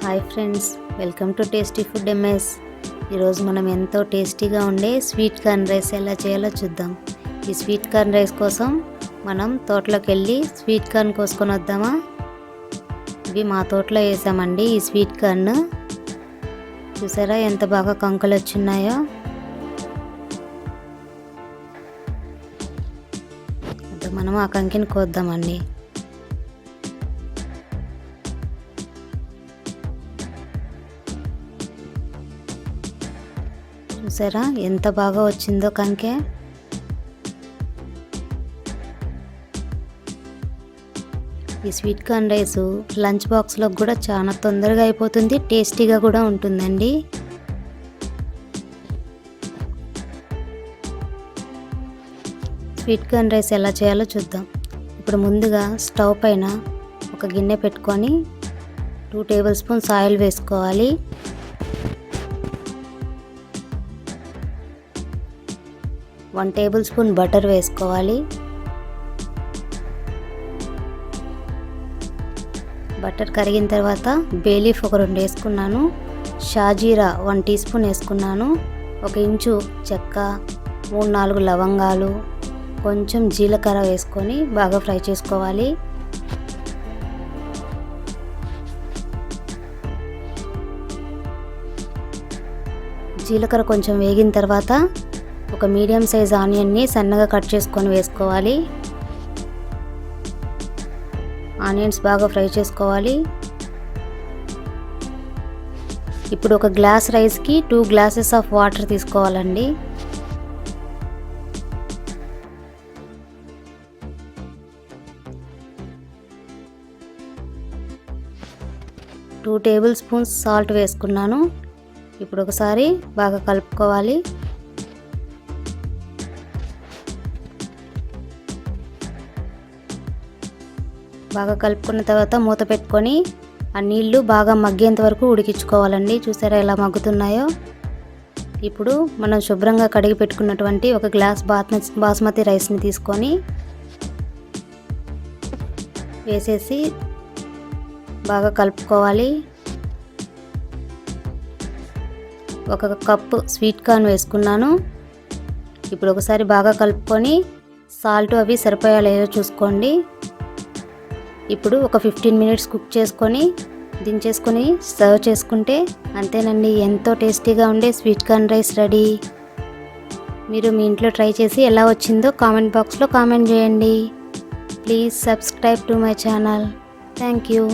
Hi friends, welcome to tasty food MS. ఈరోజు మనం ఎంతో టేస్టీగా ఉండే స్వీట్ కార్న్ రైస్ ఎలా చేయాలో చూద్దాం. ఈ స్వీట్ కార్న్ రైస్ కోసం మనం తోటలోకి వెళ్ళి స్వీట్ కార్న్ కోసుకొని వద్దామా. ఇవి మా తోటలో వేసామండి. ఈ స్వీట్ కార్న్ చూసారా ఎంత బాగా కంకులు వచ్చినాయో. మనం ఆ కంకిని కోద్దామండి. చూసారా ఎంత బాగా వచ్చిందో కంకె. ఈ స్వీట్ కార్న్ రైస్ లంచ్ బాక్స్లో కూడా చాలా తొందరగా అయిపోతుంది, టేస్టీగా కూడా ఉంటుందండి. స్వీట్ కార్న్ రైస్ ఎలా చేయాలో చూద్దాం. ఇప్పుడు ముందుగా స్టవ్ పైన ఒక గిన్నె పెట్టుకొని 2 టేబుల్ స్పూన్స్ ఆయిల్ వేసుకోవాలి. వన్ టేబుల్ స్పూన్ బటర్ వేసుకోవాలి. బటర్ కరిగిన తర్వాత బే లీఫ్ ఒక 2 వేసుకున్నాను. షాజీరా 1 టీ స్పూన్ వేసుకున్నాను. 1 ఇంచు చెక్క, 3-4 లవంగాలు, కొంచెం జీలకర్ర వేసుకొని బాగా ఫ్రై చేసుకోవాలి. జీలకర్ర కొంచెం వేగిన తర్వాత ఒక మీడియం సైజ్ ఆనియన్ని సన్నగా కట్ చేసుకొని వేసుకోవాలి. ఆనియన్స్ బాగా ఫ్రై చేసుకోవాలి. ఇప్పుడు ఒక గ్లాస్ రైస్కి 2 గ్లాసెస్ ఆఫ్ వాటర్ తీసుకోవాలండి. టూ టేబుల్ స్పూన్స్ సాల్ట్ వేసుకున్నాను. ఇప్పుడు ఒకసారి బాగా కలుపుకోవాలి. బాగా కలుపుకున్న తర్వాత మూత పెట్టుకొని ఆ నీళ్లు బాగా మగ్గేంత వరకు ఉడికించుకోవాలండి. చూసారా ఎలా మగ్గుతున్నాయో. ఇప్పుడు మనం శుభ్రంగా కడిగి పెట్టుకున్నటువంటి 1 గ్లాస్ బాస్మతి రైస్ని తీసుకొని వేసేసి బాగా కలుపుకోవాలి. 1 కప్పు స్వీట్ కార్న్ వేసుకున్నాను. ఇప్పుడు ఒకసారి బాగా కలుపుకొని సాల్ట్ అవి సరిపోయా లేదో చూసుకోండి. ఇప్పుడు ఒక 15 మినిట్స్ కుక్ చేసుకొని దించేసుకొని సర్వ్ చేసుకుంటే అంతేనండి, ఎంతో టేస్టీగా ఉండే స్వీట్ కార్న్ రైస్ రెడీ. మీరు మీ ఇంట్లో ట్రై చేసి ఎలా వచ్చిందో కామెంట్ బాక్స్లో కామెంట్ చేయండి. Please subscribe to my channel. Thank you.